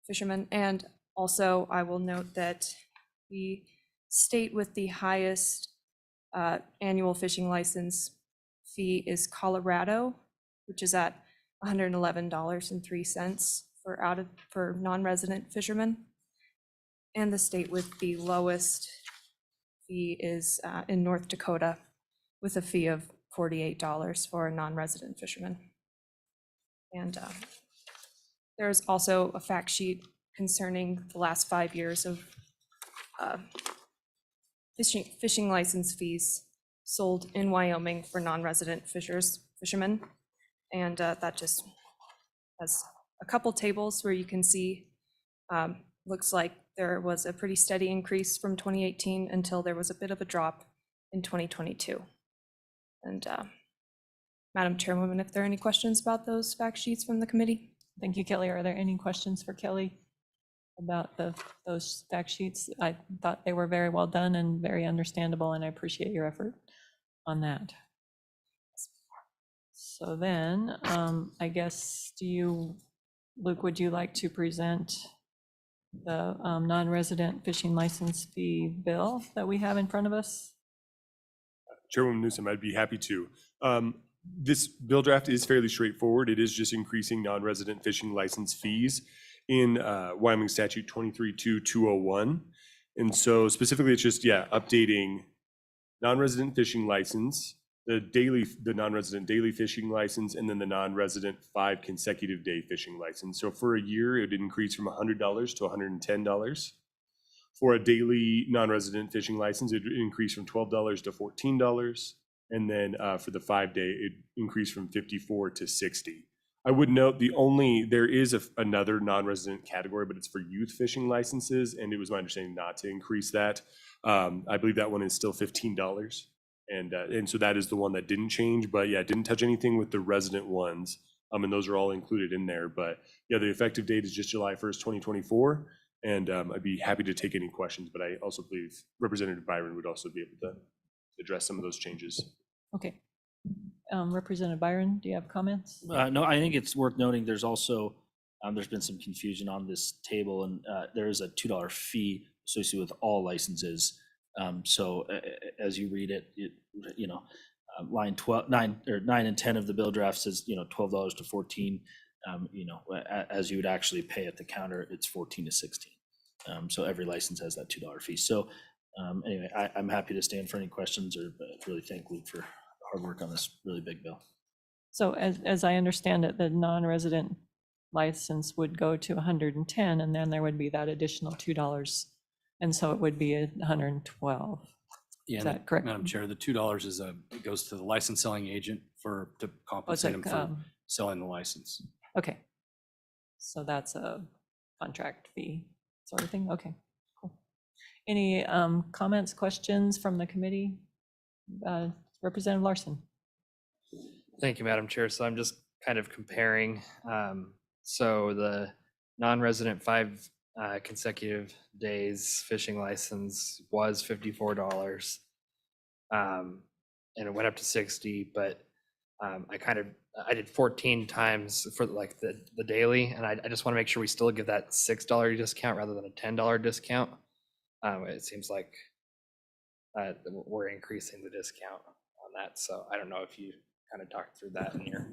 S10: fishermen. And also, I will note that the state with the highest annual fishing license fee is Colorado, which is at $111.03 for non-resident fishermen. And the state with the lowest fee is in North Dakota, with a fee of $48 for a non-resident fisherman. And there's also a fact sheet concerning the last 5 years of fishing license fees sold in Wyoming for non-resident fishermen. And that just has a couple tables where you can see, looks like there was a pretty steady increase from 2018 until there was a bit of a drop in 2022. And Madam Chairwoman, if there are any questions about those fact sheets from the committee?
S1: Thank you, Kelly. Are there any questions for Kelly about those fact sheets? I thought they were very well done and very understandable, and I appreciate your effort on that. So then, I guess, Luke, would you like to present the non-resident fishing license fee bill that we have in front of us?
S11: Chairwoman Newsom, I'd be happy to. This bill draft is fairly straightforward. It is just increasing non-resident fishing license fees in Wyoming Statute 23-201. And so specifically, it's just, updating non-resident fishing license, the non-resident daily fishing license, and then the non-resident 5 consecutive day fishing license. So for a year, it would increase from $100 to $110. For a daily non-resident fishing license, it would increase from $12 to $14. And then for the 5-day, it increased from $54 to $60. I would note there is another non-resident category, but it's for youth fishing licenses, and it was my understanding not to increase that. I believe that one is still $15. And so that is the one that didn't change, but yeah, it didn't touch anything with the resident ones. And those are all included in there. But yeah, the effective date is just July 1st, 2024. And I'd be happy to take any questions, but I also believe Representative Byron would also be able to address some of those changes.
S1: Okay. Representative Byron, do you have comments?
S9: No, I think it's worth noting there's also, there's been some confusion on this table, and there is a $2 fee associated with all licenses. So as you read it, line 9 and 10 of the bill draft says, $12 to $14. As you would actually pay at the counter, it's $14 to $16. So every license has that $2 fee. So anyway, I'm happy to stand for any questions, or really thank Luke for hard work on this really big bill.
S1: So as I understand it, the non-resident license would go to 110, and then there would be that additional $2. And so it would be 112.
S3: Yeah,
S1: Is that correct?
S3: Madam Chair, the $2 it goes to the license selling agent to compensate him for selling the license.
S1: Okay. So that's a contract fee sort of thing. Okay, cool. Any comments, questions from the committee? Representative Larson.
S12: Thank you, Madam Chair. So I'm just kind of comparing. So the non-resident 5 consecutive days fishing license was $54. And it went up to 60, but I did 14 times for like the daily, and I just want to make sure we still give that $6 discount rather than a $10 discount. It seems like we're increasing the discount on that. So I don't know if you kind of talked through that in your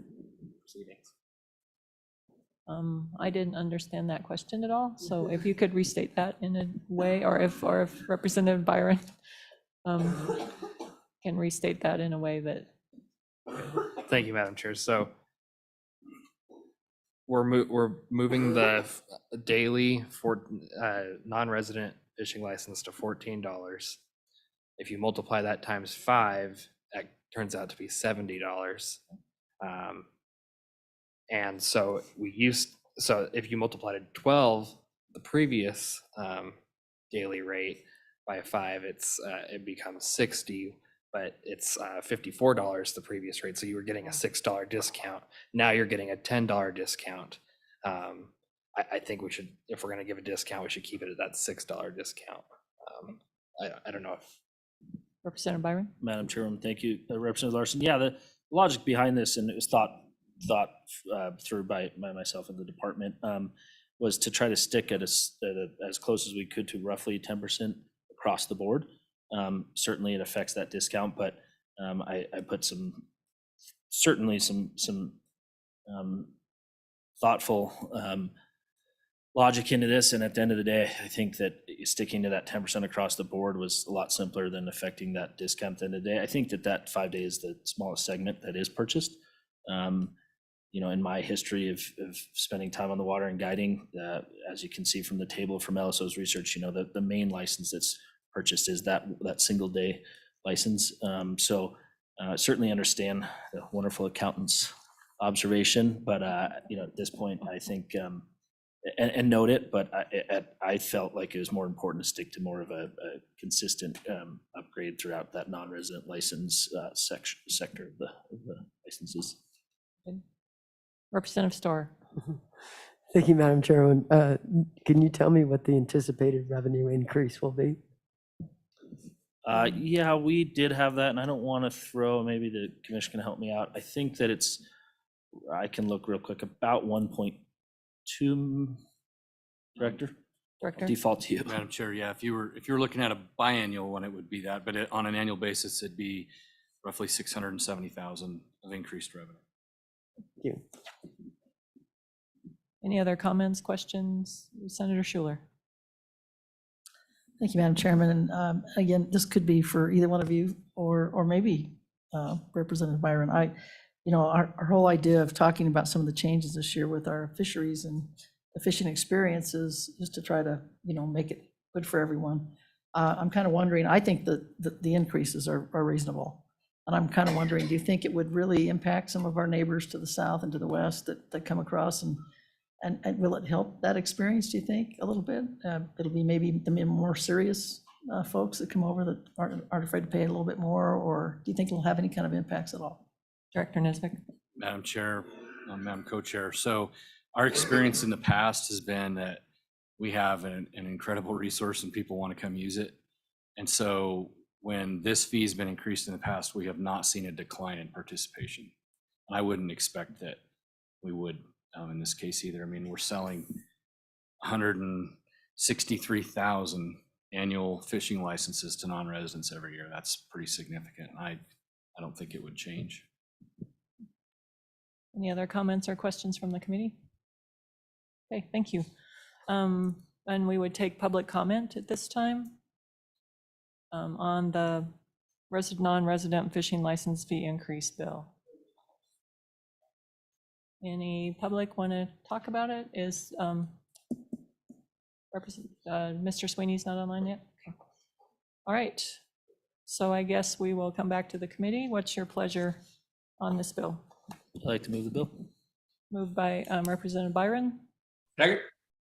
S12: proceedings.
S1: I didn't understand that question at all. So if you could restate that in a way, or if Representative Byron can restate that in a way that.
S12: Thank you, Madam Chair. So we're moving the daily for non-resident fishing license to $14. If you multiply that times 5, that turns out to be $70. And so so if you multiplied 12, the previous daily rate by 5, it becomes 60. But it's $54 the previous rate. So you were getting a $6 discount. Now you're getting a $10 discount. I think we should, if we're going to give a discount, we should keep it at that $6 discount. I don't know if.
S1: Representative Byron?
S9: Madam Chairwoman, thank you. Representative Larson. Yeah, the logic behind this, and it was thought through by myself and the department, was to try to stick at as close as we could to roughly 10% across the board. Certainly it affects that discount, but I put some thoughtful logic into this. And at the end of the day, I think that sticking to that 10% across the board was a lot simpler than affecting that discount at the end of the day. I think that 5 day is the smallest segment that is purchased. In my history of spending time on the water and guiding, as you can see from the table from LSO's research, the main license that's purchased is that single day license. So certainly understand the wonderful accountants observation, but, you know, at this point, I think, and note it, but I felt like it was more important to stick to more of a consistent upgrade throughout that non-resident license sector of the licenses.
S1: Representative Storr.
S8: Thank you, Madam Chairman. Can you tell me what the anticipated revenue increase will be?
S9: Yeah, we did have that, and I don't want to throw, maybe the commission can help me out. I think that it's, I can look real quick, about 1.2, Director?
S1: Director?
S9: Default to you.
S3: Madam Chair, yeah, if you were looking at a biannual one, it would be that, but on an annual basis, it'd be roughly 670,000 of increased revenue.
S8: Thank you.
S1: Any other comments, questions? Senator Schuler.
S6: Thank you, Madam Chairman. And again, this could be for either one of you or maybe Representative Byron. Our whole idea of talking about some of the changes this year with our fisheries and the fishing experiences is to try to, make it good for everyone. I'm kind of wondering, I think that the increases are reasonable. And I'm kind of wondering, do you think it would really impact some of our neighbors to the south and to the west that come across, and will it help that experience, do you think, a little bit? It'll be maybe the more serious folks that come over that aren't afraid to pay a little bit more, or do you think it'll have any kind of impacts at all?
S1: Director Nesbitt.
S3: Madam Chair, Madam Co-Chair. So our experience in the past has been that we have an incredible resource and people want to come use it. And so when this fee has been increased in the past, we have not seen a decline in participation. And I wouldn't expect that we would in this case either. I mean, we're selling 163,000 annual fishing licenses to non-residents every year. That's pretty significant. I don't think it would change.
S1: Any other comments or questions from the committee? Okay, thank you. And we would take public comment at this time on the non-resident fishing license fee increase bill. Any public want to talk about it? Is Mr. Sweeney's not online yet? Okay. All right. So I guess we will come back to the committee. What's your pleasure on this bill?
S9: I'd like to move the bill.
S1: Moved by Representative Byron.
S11: Second.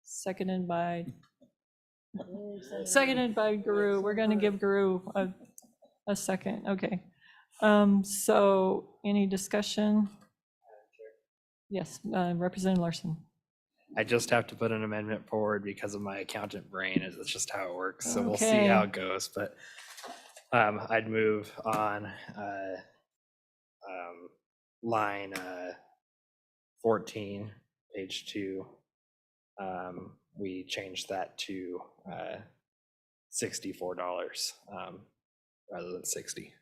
S1: Seconded by Guru. We're going to give Guru a second. Okay. So any discussion? Yes, Representative Larson.
S12: I just have to put an amendment forward because of my accountant brain. It's just how it works. So we'll see
S1: Okay.
S12: how it goes. But I'd move on line 14, page 2. We changed that to $64 rather than 60.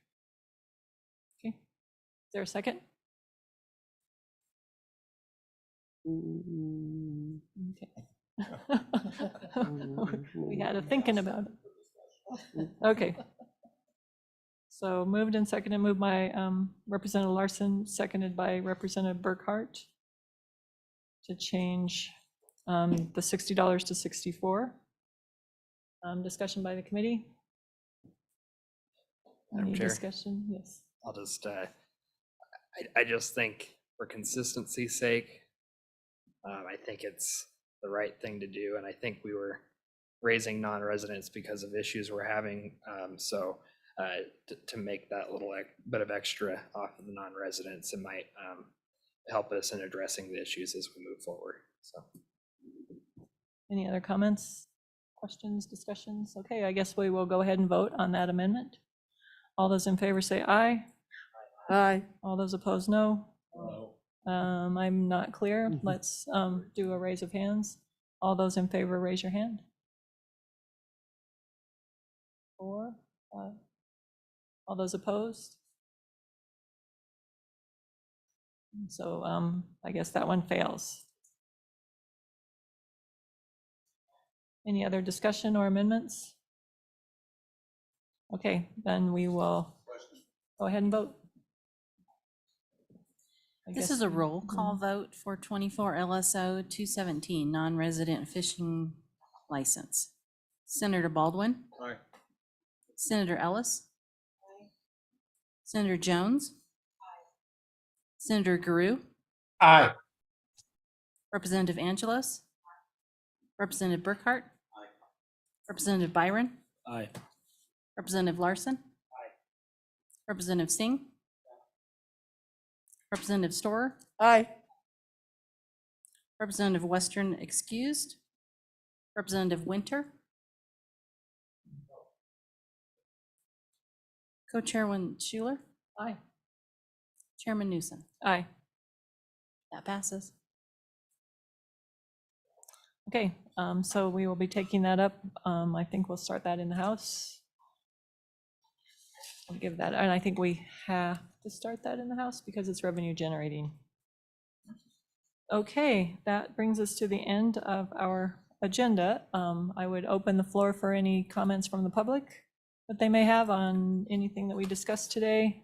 S1: Okay. Is there a second? Okay. We had a thinking about it. Okay. So moved and seconded, moved by Representative Larson, seconded by Representative Burkhart to change the $60 to 64. Discussion by the committee?
S12: Madam
S1: Any
S12: Chair.
S1: discussion? Yes.
S12: I'll just, I just think for consistency's sake, I think it's the right thing to do. And I think we were raising non-residents because of issues we're having. So to make that little bit of extra off of the non-residents, it might help us in addressing the issues as we move forward. So.
S1: Any other comments, questions, discussions? Okay, I guess we will go ahead and vote on that amendment. All those in favor say aye.
S8: Aye.
S1: All those opposed, no. I'm not clear. Let's do a raise of hands. All those in favor, raise your hand. 4, 5. All those opposed? So I guess that one fails. Any other discussion or amendments? Okay, then we will go ahead and vote. I
S2: This
S1: guess
S2: is a
S1: we-
S2: roll call vote for 24 LSO 217, non-resident fishing license. Senator Baldwin.
S11: Aye.
S2: Senator Ellis. Senator Jones. Senator Guru.
S4: Aye.
S2: Representative Angelos. Representative Burkhart. Representative Byron.
S9: Aye.
S2: Representative Larson. Representative Singh. Representative Storer.
S8: Aye.
S2: Representative Western excused. Representative Winter. Co-Chairman Schuler.
S1: Aye.
S2: Chairman Newsom.
S1: Aye.
S2: That passes.
S1: Okay, so we will be taking that up. I think we'll start that in the House. I'll give that, and I think we have to start that in the House because it's revenue generating. Okay, that brings us to the end of our agenda. I would open the floor for any comments from the public that they may have on anything that we discussed today.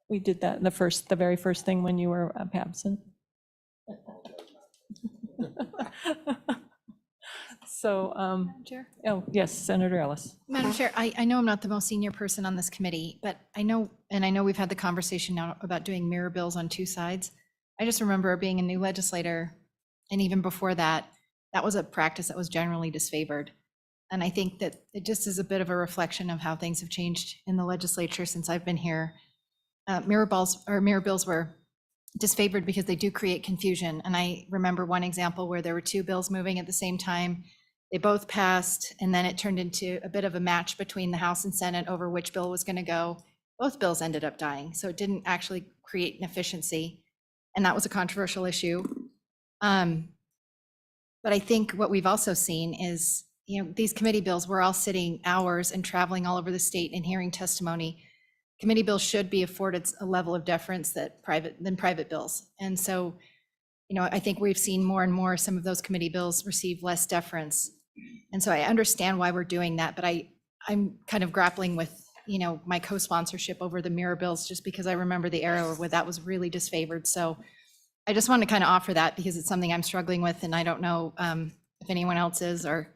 S1: We did that in the very first thing when you were absent. So,
S7: Chair?
S1: oh, yes, Senator Ellis.
S7: Madam Chair, I know I'm not the most senior person on this committee, but I know we've had the conversation now about doing mirror bills on two sides. I just remember being a new legislator, and even before that, that was a practice that was generally disfavored. And I think that it just is a bit of a reflection of how things have changed in the legislature since I've been here. Mirror bills were disfavored because they do create confusion. And I remember one example where there were two bills moving at the same time. They both passed, and then it turned into a bit of a match between the House and Senate over which bill was going to go. Both bills ended up dying, so it didn't actually create an efficiency, and that was a controversial issue. But I think what we've also seen is, these committee bills, we're all sitting hours and traveling all over the state and hearing testimony. Committee bills should be afforded a level of deference than private bills. And so, I think we've seen more and more some of those committee bills receive less deference. And so I understand why we're doing that, but I'm kind of grappling with, my co-sponsorship over the mirror bills, just because I remember the era where that was really disfavored. So I just want to kind of offer that because it's something I'm struggling with, and I don't know if anyone else is, or,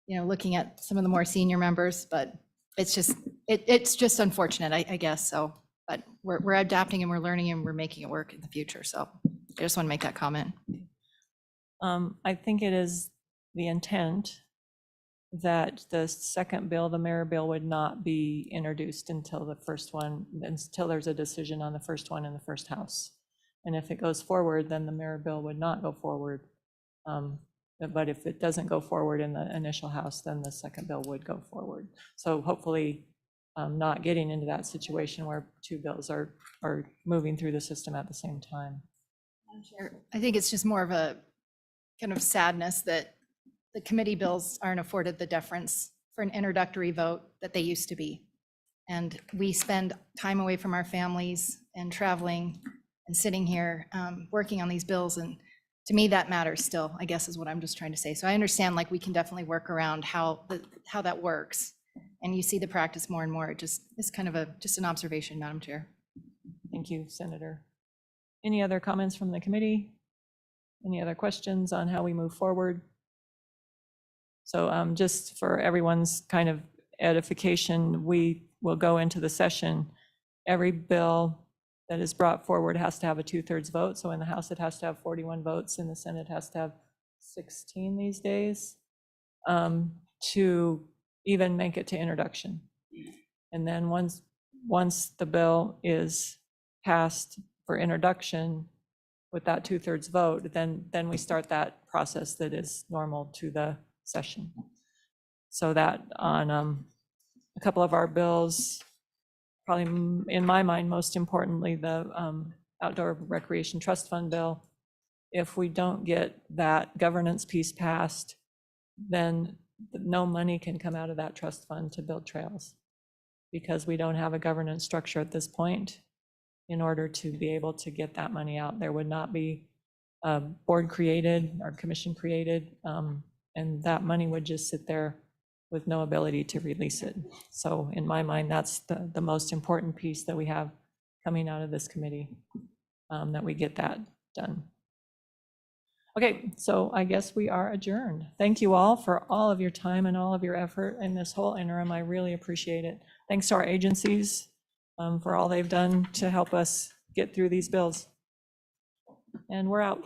S7: looking at some of the more senior members, but it's just unfortunate, I guess. So, but we're adapting and we're learning and we're making it work in the future. So I just want to make that comment.
S1: I think it is the intent that the second bill, the mirror bill, would not be introduced until there's a decision on the first one in the first House. And if it goes forward, then the mirror bill would not go forward. But if it doesn't go forward in the initial House, then the second bill would go forward. So hopefully not getting into that situation where two bills are moving through the system at the same time.
S7: I think it's just more of a kind of sadness that the committee bills aren't afforded the deference for an introductory vote that they used to be. And we spend time away from our families and traveling and sitting here working on these bills. And to me, that matters still, I guess, is what I'm just trying to say. So I understand, like, we can definitely work around how that works. And you see the practice more and more. It just is kind of just an observation, Madam Chair.
S1: Thank you, Senator. Any other comments from the committee? Any other questions on how we move forward? So just for everyone's kind of edification, we will go into the session. Every bill that is brought forward has to have a 2/3 vote. So in the House, it has to have 41 votes. In the Senate, it has to have 16 these days to even make it to introduction. And then once the bill is passed for introduction with that 2/3 vote, then we start that process that is normal to the session. So that on a couple of our bills, probably in my mind, most importantly, the Outdoor Recreation Trust Fund bill, if we don't get that governance piece passed, then no money can come out of that trust fund to build trails, because we don't have a governance structure at this point in order to be able to get that money out. There would not be a board created or commission created, and that money would just sit there with no ability to release it. So in my mind, that's the most important piece that we have coming out of this committee, that we get that done. Okay, so I guess we are adjourned. Thank you all for all of your time and all of your effort in this whole interim. I really appreciate it. Thanks to our agencies for all they've done to help us get through these bills. And we're out.